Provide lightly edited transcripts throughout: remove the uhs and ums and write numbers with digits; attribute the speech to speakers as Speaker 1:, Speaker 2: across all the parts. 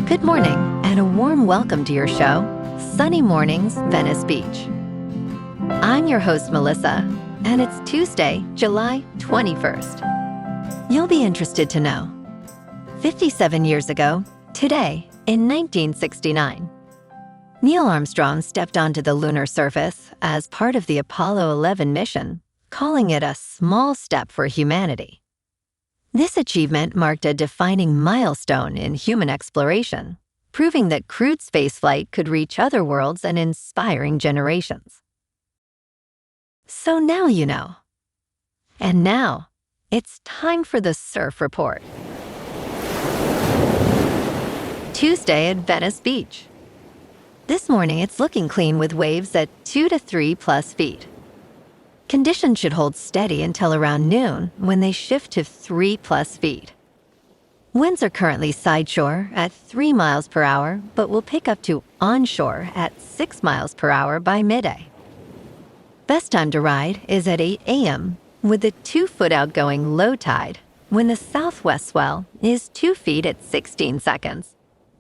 Speaker 1: Good morning, and a warm welcome to your show, Sunny Mornings, Venice Beach. I'm your host, Melissa, and it's Tuesday, July 21st. You'll be interested to know, 57 years ago, today, in 1969, Neil Armstrong stepped onto the lunar surface as part of the Apollo 11 mission, calling it a small step for humanity. This achievement marked a defining milestone in human exploration, proving that crewed spaceflight could reach other worlds and inspiring generations. So now you know. And now, it's time for the Surf Report. Tuesday at Venice Beach. This morning, it's looking clean with waves at 2 to 3 plus feet. Conditions should hold steady until around noon when they shift to 3 plus feet. Winds are currently sideshore at 3 miles per hour, but will pick up to onshore at 6 miles per hour by midday. Best time to ride is at 8 a.m. with the 2-foot outgoing low tide when the southwest swell is 2 feet at 16 seconds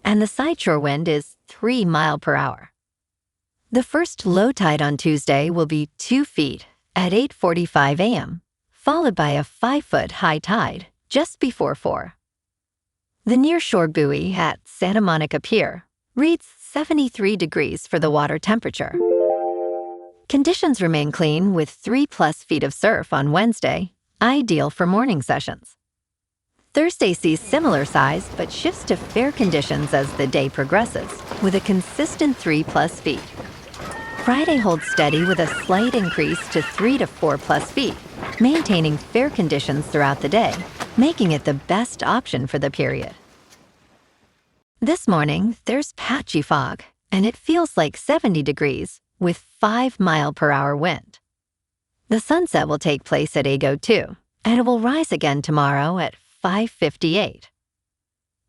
Speaker 1: and the sideshore wind is 3 miles per hour. The first low tide on Tuesday will be 2 feet at 8:45 a.m., followed by a 5-foot high tide just before 4. The nearshore buoy at Santa Monica Pier reads 73 degrees for the water temperature. Conditions remain clean with 3 plus feet of surf on Wednesday, ideal for morning sessions. Thursday sees similar size but shifts to fair conditions as the day progresses, with a consistent 3 plus feet. Friday holds steady with a slight increase to 3 to 4 plus feet, maintaining fair conditions throughout the day, making it the best option for the period. This morning, there's patchy fog, and it feels like 70 degrees with 5 mile per hour wind. The sunset will take place at Ago 2, and it will rise again tomorrow at 5:58.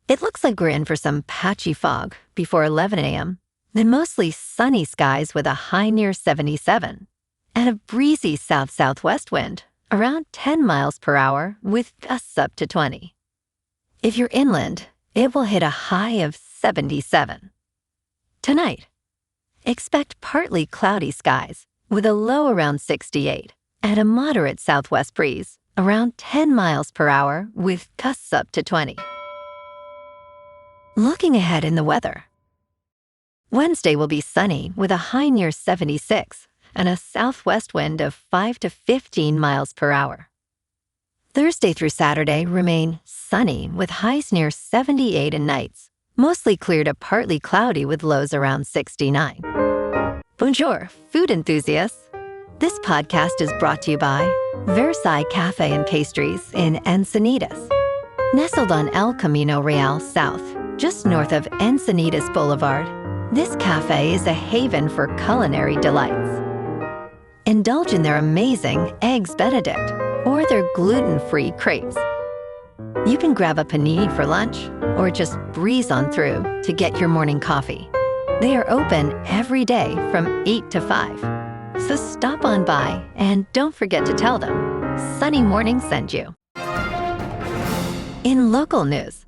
Speaker 1: It looks like we're in for some patchy fog before 11 a.m., then mostly sunny skies with a high near 77, and a breezy south-southwest wind around 10 miles per hour with gusts up to 20. If you're inland, it will hit a high of 77. Tonight, expect partly cloudy skies with a low around 68 and a moderate southwest breeze around 10 miles per hour with gusts up to 20. Looking ahead in the weather, Wednesday will be sunny with a high near 76 and a southwest wind of 5 to 15 miles per hour. Thursday through Saturday remain sunny with highs near 78 and nights, mostly clear to partly cloudy with lows around 69. Bonjour, food enthusiasts. This podcast is brought to you by Versailles Cafe and Pastries in Encinitas. Nestled on El Camino Real South, just north of Encinitas Boulevard, this cafe is a haven for culinary delights. Indulge in their amazing Eggs Benedict or their gluten-free crepes. You can grab a panini for lunch or just breeze on through to get your morning coffee. They are open every day from 8 to 5. So stop on by and don't forget to tell them Sunny Morning sent you. In local news,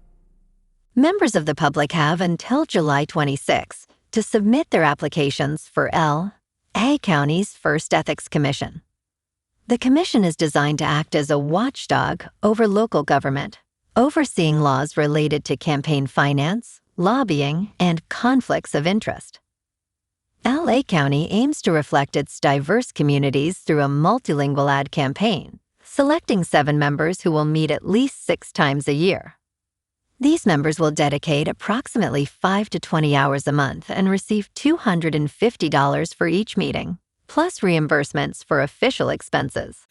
Speaker 1: members of the public have until July 26 to submit their applications for L.A. County's first Ethics Commission. The commission is designed to act as a watchdog over local government, overseeing laws related to campaign finance, lobbying, and conflicts of interest. L.A. County aims to reflect its diverse communities through a multilingual ad campaign, selecting 7 members who will meet at least 6 times a year. These members will dedicate approximately 5 to 20 hours a month and receive $250 for each meeting, plus reimbursements for official expenses.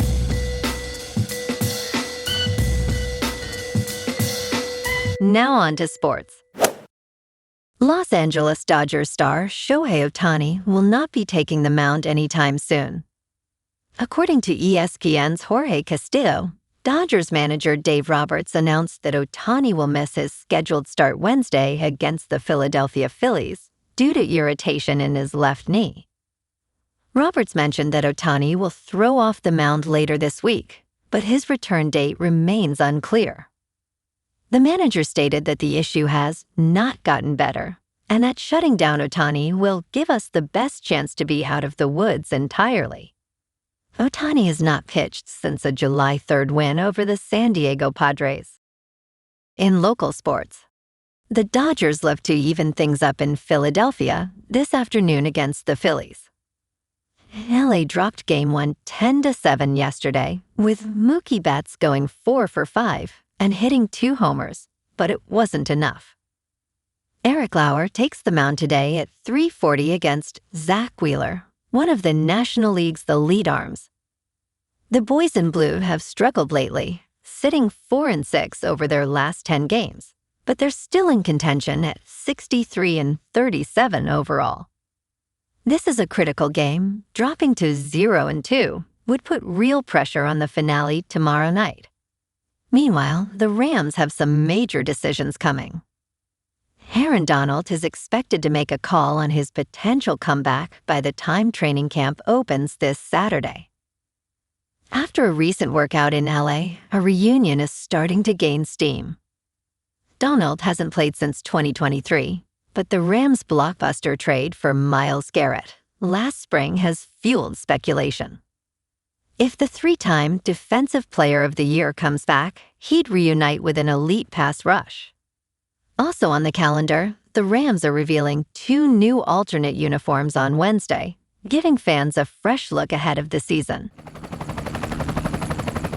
Speaker 1: Now on to sports. Los Angeles Dodgers star Shohei Ohtani will not be taking the mound anytime soon. According to ESPN's Jorge Castillo, Dodgers manager Dave Roberts announced that Ohtani will miss his scheduled start Wednesday against the Philadelphia Phillies due to irritation in his left knee. Roberts mentioned that Ohtani will throw off the mound later this week, but his return date remains unclear. The manager stated that the issue has not gotten better and that shutting down Ohtani will give us the best chance to be out of the woods entirely. Ohtani has not pitched since a July 3rd win over the San Diego Padres. In local sports, the Dodgers look to even things up in Philadelphia this afternoon against the Phillies. LA dropped Game 1 10-7 yesterday, with Mookie Betts going 4 for 5 and hitting 2 homers, but it wasn't enough. Eric Lauer takes the mound today at 3:40 against Zach Wheeler, one of the National League's elite arms. The boys in blue have struggled lately, sitting 4-6 over their last 10 games, but they're still in contention at 63-37 overall. This is a critical game. Dropping to 0-2 would put real pressure on the finale tomorrow night. Meanwhile, the Rams have some major decisions coming. Aaron Donald is expected to make a call on his potential comeback by the time training camp opens this Saturday. After a recent workout in LA, a reunion is starting to gain steam. Donald hasn't played since 2023, but the Rams' blockbuster trade for Myles Garrett last spring has fueled speculation. If the 3-time Defensive Player of the Year comes back, he'd reunite with an elite pass rush. Also on the calendar, the Rams are revealing 2 new alternate uniforms on Wednesday, giving fans a fresh look ahead of the season.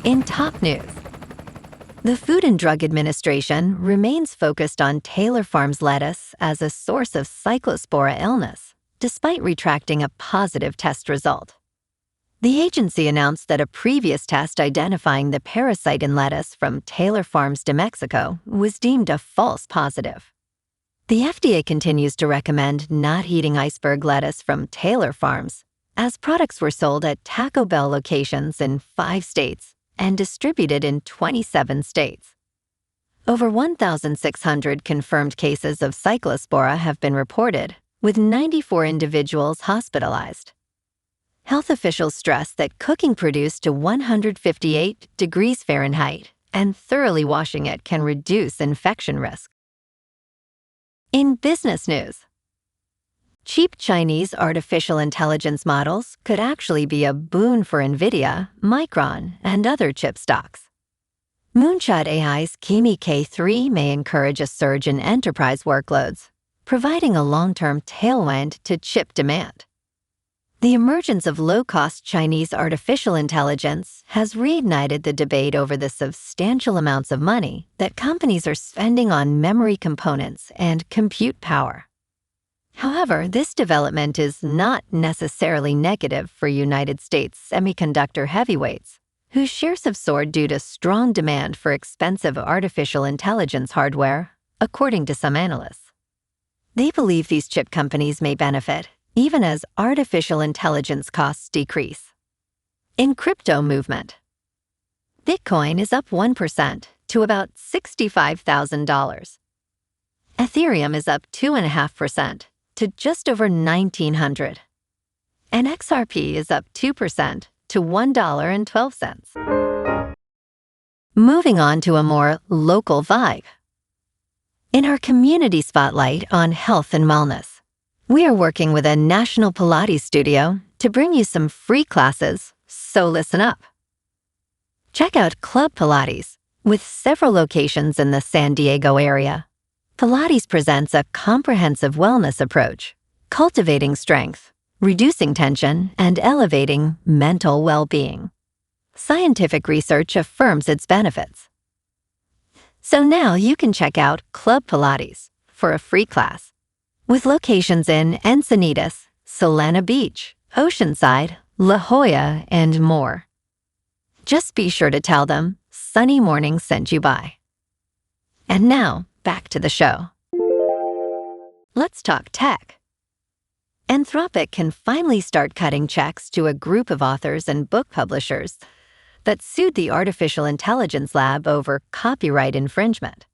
Speaker 1: In top news, the Food and Drug Administration remains focused on Taylor Farms lettuce as a source of Cyclospora illness, despite retracting a positive test result. The agency announced that a previous test identifying the parasite in lettuce from Taylor Farms to Mexico was deemed a false positive. The FDA continues to recommend not eating iceberg lettuce from Taylor Farms, as products were sold at Taco Bell locations in 5 states and distributed in 27 states. Over 1,600 confirmed cases of Cyclospora have been reported, with 94 individuals hospitalized. Health officials stress that cooking produce to 158 degrees Fahrenheit and thoroughly washing it can reduce infection risk. In business news, cheap Chinese artificial intelligence models could actually be a boon for NVIDIA, Micron, and other chip stocks. Moonshot AI's Kimi K3 may encourage a surge in enterprise workloads, providing a long-term tailwind to chip demand. The emergence of low-cost Chinese artificial intelligence has reignited the debate over the substantial amounts of money that companies are spending on memory components and compute power. However, this development is not necessarily negative for United States semiconductor heavyweights, whose shares have soared due to strong demand for expensive artificial intelligence hardware, according to some analysts. They believe these chip companies may benefit even as artificial intelligence costs decrease. In crypto movement, Bitcoin is up 1% to about $65,000. Ethereum is up 2.5% to just over $1,900. And XRP is up 2% to $1.12. Moving on to a more local vibe. In our community spotlight on health and wellness, we are working with a national Pilates studio to bring you some free classes, so listen up. Check out Club Pilates, with several locations in the San Diego area. Pilates presents a comprehensive wellness approach, cultivating strength, reducing tension, and elevating mental well-being. Scientific research affirms its benefits. So now you can check out Club Pilates for a free class, with locations in Encinitas, Solana Beach, Oceanside, La Jolla, and more. Just be sure to tell them Sunny Morning sent you by. And now, back to the show. Let's talk tech. Anthropic can finally start cutting checks to a group of authors and book publishers that sued the artificial intelligence lab over copyright infringement.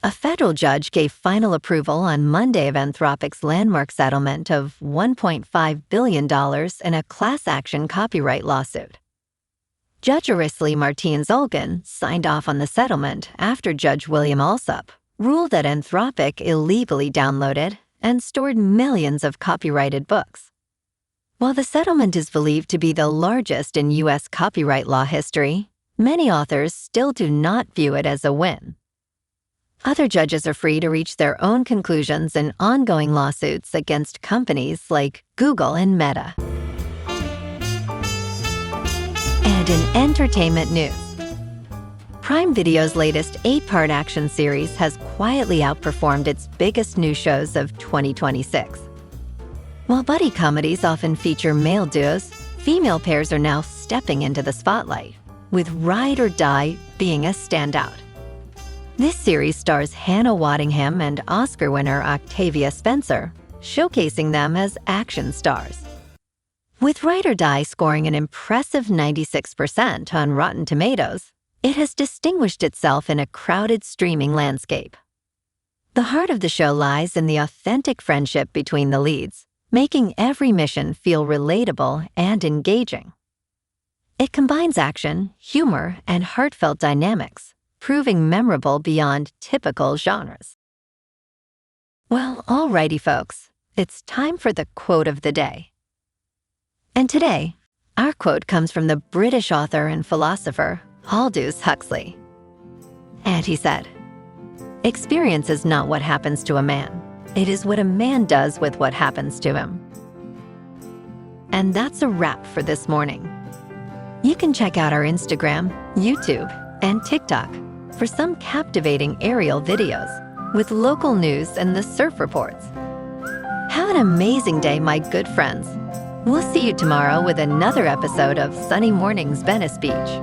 Speaker 1: A federal judge gave final approval on Monday of Anthropic's landmark settlement of $1.5 billion in a class action copyright lawsuit. Judge Arisli Martins-Olgan signed off on the settlement after Judge William Alsup ruled that Anthropic illegally downloaded and stored millions of copyrighted books. While the settlement is believed to be the largest in U.S. copyright law history, many authors still do not view it as a win. Other judges are free to reach their own conclusions in ongoing lawsuits against companies like Google and Meta. And in entertainment news, Prime Video's latest 8-part action series has quietly outperformed its biggest new shows of 2026. While buddy comedies often feature male duos, female pairs are now stepping into the spotlight, with Ride or Die being a standout. This series stars Hannah Waddingham and Oscar winner Octavia Spencer, showcasing them as action stars. With Ride or Die scoring an impressive 96% on Rotten Tomatoes, it has distinguished itself in a crowded streaming landscape. The heart of the show lies in the authentic friendship between the leads, making every mission feel relatable and engaging. It combines action, humor, and heartfelt dynamics, proving memorable beyond typical genres. Well, alrighty folks, it's time for the quote of the day. And today, our quote comes from the British author and philosopher Aldous Huxley. And he said, "Experience is not what happens to a man. It is what a man does with what happens to him." And that's a wrap for this morning. You can check out our Instagram, YouTube, and TikTok for some captivating aerial videos with local news and the surf reports. Have an amazing day, my good friends. We'll see you tomorrow with another episode of Sunny Mornings Venice Beach.